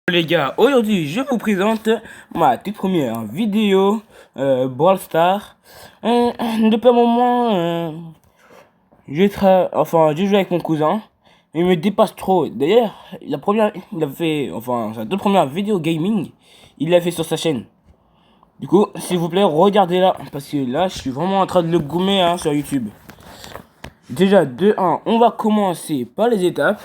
Les gars, aujourd'hui je vous présente ma toute première vidéo Brawl Stars. Depuis un moment, j'ai joué avec mon cousin. Il me dépasse trop. D'ailleurs, il a fait, sa toute première vidéo gaming, il l'a fait sur sa chaîne. Du coup, s'il vous plaît, regardez-la. Parce que là, je suis vraiment en train de le gommer sur YouTube. Déjà, de 1, on va commencer par les étapes.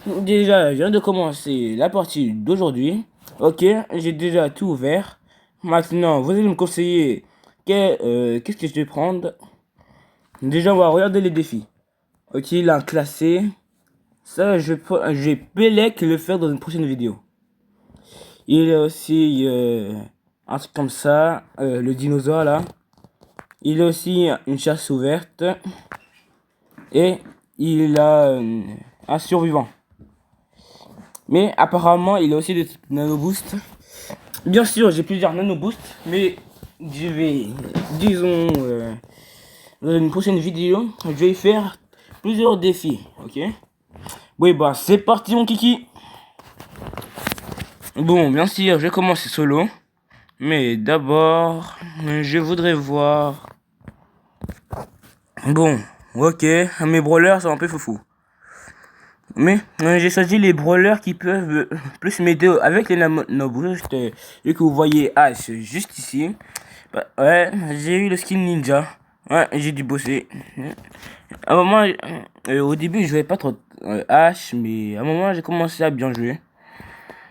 Déjà, je viens de commencer la partie d'aujourd'hui. Ok, j'ai déjà tout ouvert. Maintenant, vous allez me conseiller qu'est-ce que je vais prendre. Déjà, on va regarder les défis. Ok, il a classé. Ça, je vais Pélec le faire dans une prochaine vidéo. Il y a aussi un truc comme ça, le dinosaure là. Il a aussi une chasse ouverte. Et il a un survivant. Mais apparemment, il a aussi des nano boosts. Bien sûr, j'ai plusieurs nano boosts, mais je vais, disons, dans une prochaine vidéo, je vais faire plusieurs défis, ok? Oui, bah, c'est parti, mon kiki. Bon, bien sûr, je vais commencer solo. Mais d'abord, je voudrais voir. Bon, ok, mes brawlers sont un peu foufou. Mais j'ai choisi les brawlers qui peuvent plus m'aider avec les nano boosts. Vu que vous voyez H juste ici. Bah, ouais, j'ai eu le skin ninja. Ouais, j'ai dû bosser. À un moment, au début, je jouais pas trop H, mais à un moment, j'ai commencé à bien jouer.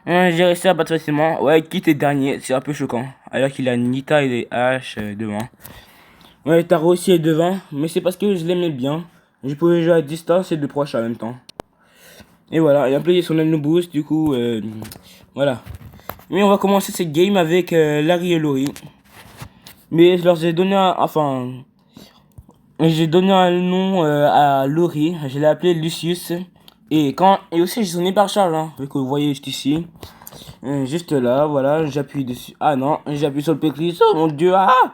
J'ai réussi à battre facilement. Ouais, quitte est dernier, c'est un peu choquant. Alors qu'il a Nita et les H devant. Ouais, Taro aussi est devant, mais c'est parce que je l'aimais bien. Je pouvais jouer à distance et de proche en même temps. Et voilà, il a employé son nano boost, du coup, voilà. Mais on va commencer cette game avec Larry et Lori. Mais je leur ai donné j'ai donné un nom à Lori, je l'ai appelé Lucius. Et aussi j'ai son hypercharge, vu que vous voyez juste ici. Juste là, voilà, j'appuie dessus. Ah non, j'appuie sur le péclis, oh mon dieu, ah.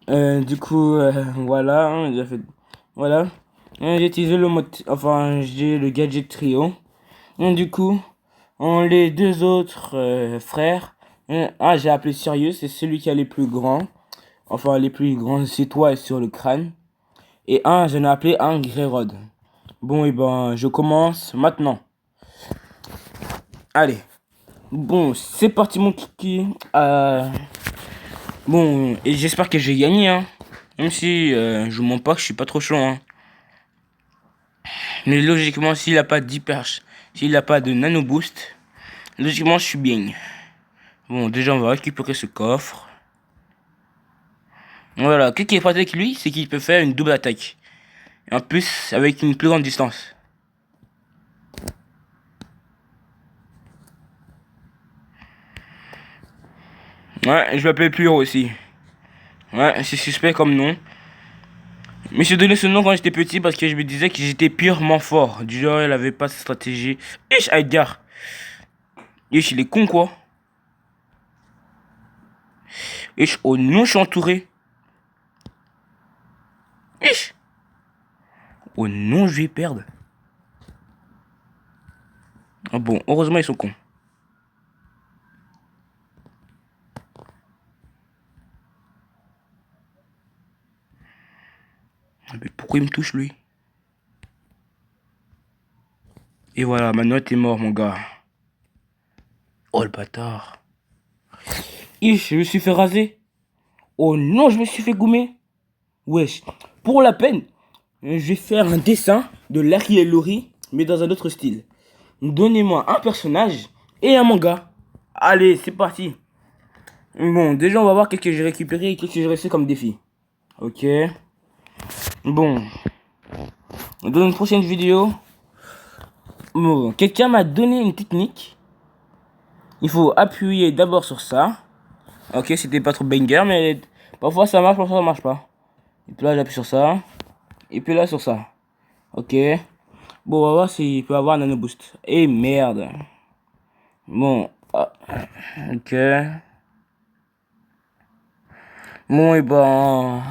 Du coup, voilà, voilà. J'ai utilisé j'ai le gadget trio. Du coup, les deux autres frères. J'ai appelé Sirius, c'est celui qui a les plus grands. Enfin, les plus grandes étoiles sur le crâne. Et j'en ai appelé un Grérod. Bon, et ben, je commence maintenant. Allez. Bon, c'est parti, mon kiki. Bon, et j'espère que j'ai gagné, Même si je vous mens pas que je suis pas trop chaud, Mais logiquement, s'il a pas s'il a pas de nano boost, logiquement, je suis bien. Bon, déjà, on va récupérer ce coffre. Voilà, ce qui est pratique avec lui, c'est qu'il peut faire une double attaque. Et en plus, avec une plus grande distance. Ouais, je m'appelle Pluo aussi. Ouais, c'est suspect comme nom. Mais j'ai donné ce nom quand j'étais petit parce que je me disais que j'étais purement fort. Du genre, il avait pas de stratégie. Ish, Aïdar. Ish, il est con quoi. Ish, oh non, je suis entouré. Ish. Oh non, je vais perdre. Ah bon, heureusement, ils sont cons. Mais pourquoi il me touche lui? Et voilà, maintenant t'es mort, mon gars. Oh le bâtard. Ish, je me suis fait raser. Oh non, je me suis fait goumer. Wesh, pour la peine, je vais faire un dessin de Larry et Lori, mais dans un autre style. Donnez-moi un personnage et un manga. Allez, c'est parti. Bon, déjà, on va voir qu'est-ce que j'ai récupéré et qu'est-ce que j'ai resté comme défi. Ok. Bon. Dans une prochaine vidéo, bon, quelqu'un m'a donné une technique. Il faut appuyer d'abord sur ça. Ok, c'était pas trop banger, mais parfois ça marche, parfois ça marche pas. Et puis là, j'appuie sur ça. Et puis là, sur ça. Ok. Bon, on va voir s'il peut avoir un nano boost. Et merde. Bon. Ok. Bon, et ben.